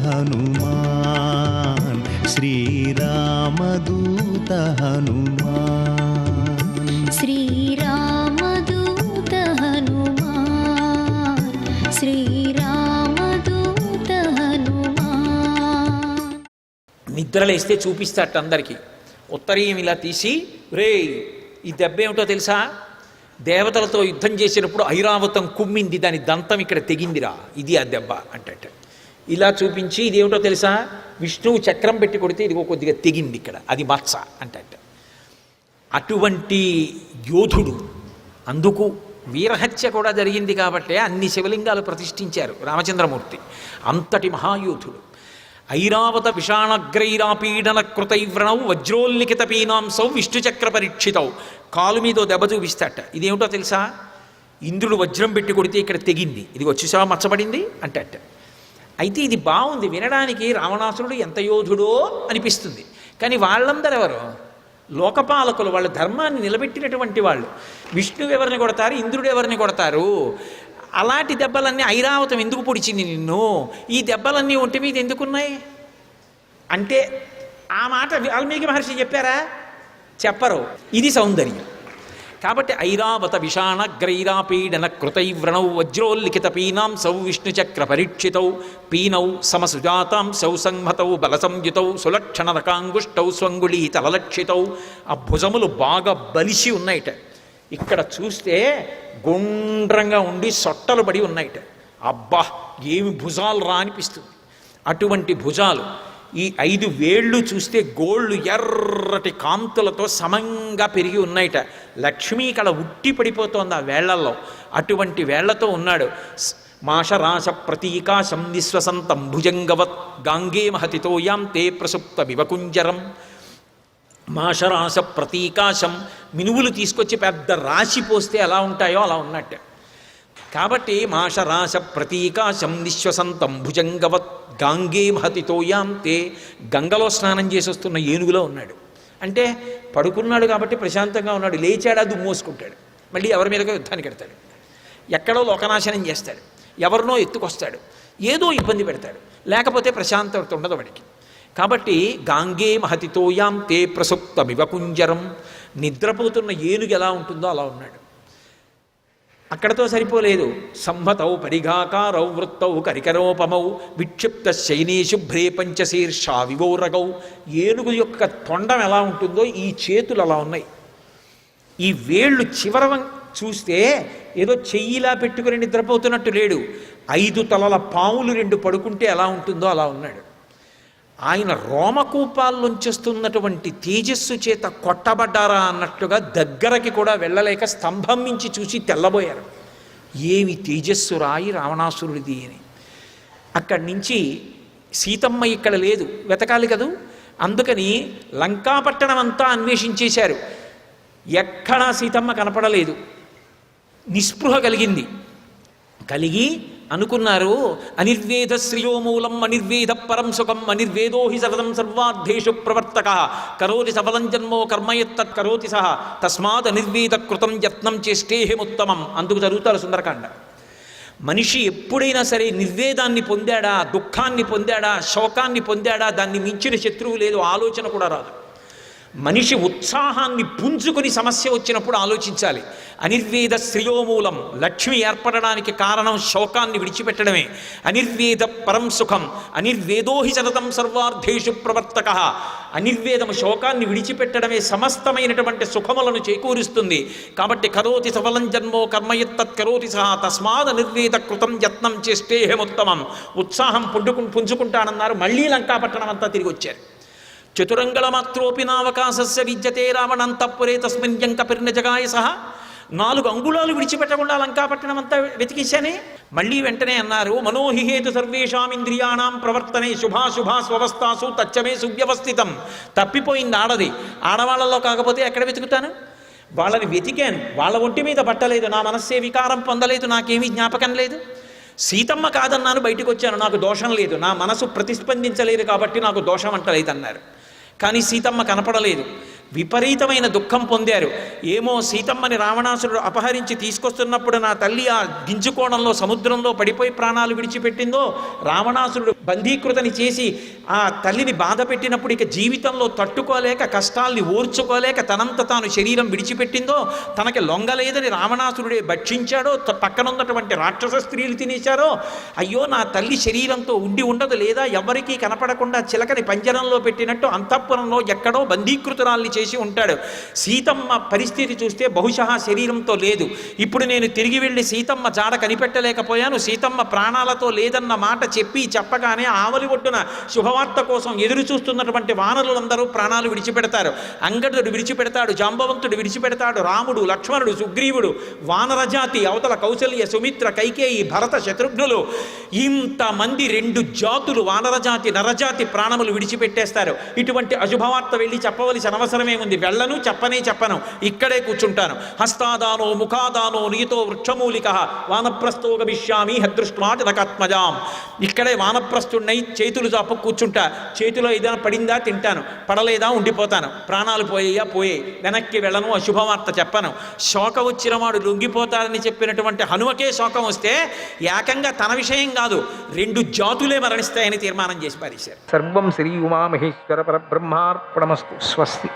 హనుమాన్ శ్రీరామదూత హనుమాన్ శ్రీరామదూత హనుమాన్ శ్రీరామదూత హనుమాన్. నిద్రలేస్తే చూపిస్తాట అందరికీ. ఉత్తరీయం ఇలా తీసి, రే ఈ దెబ్బ ఏమిటో తెలుసా, దేవతలతో యుద్ధం చేసినప్పుడు ఐరావతం కుమ్మింది, దాని దంతం ఇక్కడ తెగిందిరా, ఇది ఆ దెబ్బ అంటట. ఇలా చూపించి ఇదేమిటో తెలుసా, విష్ణువు చక్రం పెట్టి కొడితే ఇదిగో కొద్దిగా తెగింది ఇక్కడ, అది మత్స అంటట. అటువంటి యోధుడు. అందుకు వీరహత్య కూడా జరిగింది కాబట్టే అన్ని శివలింగాలు ప్రతిష్ఠించారు రామచంద్రమూర్తి. అంతటి మహాయోధుడు. ఐరావత విషాణగ్రైరాపీడన కృతైవ్రణౌ వజ్రోల్లిఖిత పీనాంసౌ విష్ణుచక్ర పరీక్షితౌ. కాలు మీద దెబ్బ చూపిస్తాట. ఇదేమిటో తెలుసా, ఇంద్రుడు వజ్రం పెట్టి కొడితే ఇక్కడ తెగింది, ఇది వచ్చేసా మచ్చబడింది అంటట. అయితే ఇది బాగుంది వినడానికి, రావణాసురుడు ఎంత యోధుడో అనిపిస్తుంది. కానీ వాళ్ళందరూ ఎవరు? లోకపాలకులు, వాళ్ళ ధర్మాన్ని నిలబెట్టినటువంటి వాళ్ళు. విష్ణువు ఎవరిని కొడతారు, ఇంద్రుడు ఎవరిని కొడతారు? అలాంటి దెబ్బలన్నీ ఐరావతం ఎందుకు పొడిచింది నిన్ను, ఈ దెబ్బలన్నీ ఒంటి మీద ఎందుకున్నాయి అంటే ఆ మాట వాల్మీకి మహర్షి చెప్పారా? చెప్పరు. ఇది సౌందర్యం. కాబట్టి ఐరావత విషాణగ్రైరాపీడన కృతైవ్రణౌ వజ్రోల్లిఖిత పీనాంసౌ విష్ణుచక్ర పరీక్షితౌ పీనౌ సమసుజాతాంసౌ సంహతౌ బలసంయుతౌ సులక్షణ రకాంగుష్టౌ స్వంగుళీతలలక్షితౌ. ఆ భుజములు బాగా బలిసి ఉన్నాయిట. ఇక్కడ చూస్తే గుండ్రంగా ఉండి సొట్టలు పడి ఉన్నాయిట. అబ్బా ఏమి భుజాలు రా అనిపిస్తుంది. అటువంటి భుజాలు. ఈ 5 వేళ్ళు చూస్తే గోళ్ళు ఎర్రటి కాంతులతో సమంగా పెరిగి ఉన్నాయిట. లక్ష్మీ కళ ఉట్టి పడిపోతోంది ఆ వేళ్లల్లో. అటువంటి వేళ్లతో ఉన్నాడు. మాషరాశ ప్రతీకాశం నిశ్వసంతం భుజంగవత్ గాంగే మహతితోయాం తే ప్రసుప్త వివకుంజరం. మాషరాశ ప్రతీకాశం, మినువులు తీసుకొచ్చి పెద్ద రాశి పోస్తే ఎలా ఉంటాయో అలా ఉన్నట్టు. కాబట్టి మాషరాశ ప్రతీకాశం నిశ్వసంతం భుజంగవత్ గాంగే మహతితోయాం తే. గంగలో స్నానం చేసి వస్తున్న ఏనుగులో ఉన్నాడు. అంటే పడుకున్నాడు కాబట్టి ప్రశాంతంగా ఉన్నాడు. లేచాడా దుమ్మోసుకుంటాడు, మళ్ళీ ఎవరి మీదకో యుద్ధానికి ఎడతాడు, ఎక్కడో లోకనాశనం చేస్తాడు, ఎవరినో ఎత్తుకొస్తాడు, ఏదో ఇబ్బంది పెడతాడు, లేకపోతే ప్రశాంతత ఉండదు వాడికి. కాబట్టి గాంగే మహతితోయాం తే ప్రసుప్త వివకుంజరం. నిద్రపోతున్న ఏనుగు ఎలా ఉంటుందో అలా ఉన్నాడు. అక్కడతో సరిపోలేదు. సంహతౌ పరిఘాకారౌ వృత్తౌ కరికరోపమౌ విక్షిప్త శైనీ శుభ్రే పంచశీర్షా వివోరగౌ. ఏనుగు యొక్క తొండం ఎలా ఉంటుందో ఈ చేతులు అలా ఉన్నాయి. ఈ వేళ్ళు చివర చూస్తే ఏదో చెయ్యిలా పెట్టుకుని నిద్రపోతున్నట్టు లేడు. 5 తలల పాములు 2 పడుకుంటే ఎలా ఉంటుందో అలా ఉన్నాడు. ఆయన రోమకూపాల్లోంచేస్తున్నటువంటి తేజస్సు చేత కొట్టబడ్డారా అన్నట్టుగా దగ్గరకి కూడా వెళ్ళలేక స్తంభం మించి చూసి తెల్లబోయారు. ఏమి తేజస్సు రాయి రావణాసురుడిది అని. అక్కడి నుంచి సీతమ్మ ఇక్కడ లేదు, వెతకాలి కదూ. అందుకని లంకాపట్టణం అంతా అన్వేషించేశారు. ఎక్కడా సీతమ్మ కనపడలేదు. నిస్పృహ కలిగి అనుకున్నారు, అనిర్వేద శ్రియోమూలం అనిర్వేద పరం సుఖం అనిర్వేదో హి సతతం సర్వార్థేషు ప్రవర్తక కరోతి సఫలం జన్మో కర్మయత్తత్ కరోతి సహ తస్మాత్ అనిర్వేద కృతం యత్నం చేష్టేహముత్తమం. అందుకు చదువుతారు సుందరకాండ. మనిషి ఎప్పుడైనా సరే నిర్వేదాన్ని పొందాడా, దుఃఖాన్ని పొందాడా, శోకాన్ని పొందాడా, దాన్ని మించిన శత్రువు లేదు, ఆలోచన కూడా రాదు. మనిషి ఉత్సాహాన్ని పుంజుకొని సమస్య వచ్చినప్పుడు ఆలోచించాలి. అనిర్వేద శ్రియోమూలం, లక్ష్మి ఏర్పడడానికి కారణం శోకాన్ని విడిచిపెట్టడమే. అనిర్వేద పరం సుఖం అనిర్వేదోహి సతతం సర్వార్థేషు ప్రవర్తక. అనిర్వేదము శోకాన్ని విడిచిపెట్టడమే సమస్తమైనటువంటి సుఖములను చేకూరుస్తుంది. కాబట్టి కరోతి సఫలం జన్మో కర్మయత్తత్ కరోతి సహా తస్మాత్ అనిర్వేద కృతం యత్నం చేష్టేహముత్తమం. ఉత్సాహం పుంజుకుంటానన్నారు. మళ్ళీ లంకాపట్టణం అంతా తిరిగి వచ్చారు. చతురంగళమాత్రోపి నావకాశస్య విద్యతే రావణంతఃపురే తస్మిన్ యంకపిర్నజగాయ సహా. 4 అంగుళాలు విడిచిపెట్టకుండా లంకాపట్టణం అంతా వెతికించానే. మళ్ళీ వెంటనే అన్నారు, మనోహిహేతు సర్వేషామింద్రియాణం ప్రవర్తనే శుభాశుభా స్వవస్థాసు తచ్చమే సువ్యవస్థితం. తప్పిపోయింది ఆడది. ఆడవాళ్ళలో కాకపోతే ఎక్కడ వెతుకుతాను? వాళ్ళని వెతికాను, వాళ్ళ ఒంటి మీద పట్టలేదు, నా మనస్సే వికారం పొందలేదు, నాకేమీ జ్ఞాపకం లేదు. సీతమ్మ కాదన్నాను, బయటకు వచ్చాను, నాకు దోషం లేదు, నా మనసు ప్రతిస్పందించలేదు కాబట్టి నాకు దోషం అంటలేదు అన్నారు. కానీ సీతమ్మ కనపడలేదు. విపరీతమైన దుఃఖం పొందారు. ఏమో సీతమ్మని రావణాసురుడు అపహరించి తీసుకొస్తున్నప్పుడు నా తల్లి ఆ గింజుకోణంలో సముద్రంలో పడిపోయి ప్రాణాలు విడిచిపెట్టిందో, రావణాసురుడు బంధీకృతని చేసి ఆ తల్లిని బాధ పెట్టినప్పుడు ఇక జీవితంలో తట్టుకోలేక కష్టాల్ని ఓర్చుకోలేక తనంత తాను శరీరం విడిచిపెట్టిందో, తనకి లొంగలేదని రావణాసురుడే భక్షించాడో, పక్కనున్నటువంటి రాక్షస స్త్రీలు తినేశారో, అయ్యో నా తల్లి శరీరంతో ఉండి ఉండదు, లేదా ఎవరికీ కనపడకుండా చిలకని పంజరంలో పెట్టినట్టు అంతఃపురంలో ఎక్కడో బంధీకృతురాల్ని చేసి ఉంటాడు. సీతమ్మ పరిస్థితి చూస్తే బహుశా శరీరంతో లేదు. ఇప్పుడు నేను తిరిగి వెళ్ళి సీతమ్మ జాడ కనిపెట్టలేకపోయాను, సీతమ్మ ప్రాణాలతో లేదన్న మాట చెప్పగానే ఆవలి ఒడ్డున శుభవార్త కోసం ఎదురు చూస్తున్నటువంటి వానరులందరూ ప్రాణాలు విడిచిపెడతారు. అంగదుడు విడిచిపెడతాడు, జాంబవంతుడు విడిచిపెడతాడు, రాముడు, లక్ష్మణుడు, సుగ్రీవుడు, వానరజాతి అవతల కౌసల్య, సుమిత్ర, కైకేయి, భరత, శత్రుఘ్నులు, ఇంతమంది 2 జాతులు వానరజాతి నరజాతి ప్రాణములు విడిచిపెట్టేస్తారు. ఇటువంటి అశుభవార్త వెళ్ళి చెప్పవలసిన అవసరమే ఉంది. వెళ్ళను, చెప్పను, ఇక్కడే కూర్చుంటాను. హస్తాదానో ముఖాదానో నీతో వృక్షమూలిక వానప్రస్థో గమిష్యామి హదృష్ట్వా జనకాత్మజాం. ఇక్కడే వానప్రస్థుడినై చేతులు చాపు కూర్చుంటా. చేతిలో ఏదైనా పడిందా తింటాను, పడలేదా ఉండిపోతాను. ప్రాణాలు పోయే వెనక్కి వెళ్ళను, అశుభవార్త చెప్పను. శోకం వచ్చిన వాడు లొంగిపోతారని చెప్పినటువంటి హనుమకే శోకం వస్తే ఏకంగా తన విషయం కాదు 2 జాతులే మరణిస్తాయని తీర్మానం చేసి పారేశారు. సర్వం శ్రీ ఉమామహేశ్వర పరబ్రహ్మార్పణమస్తు. స్వస్తి.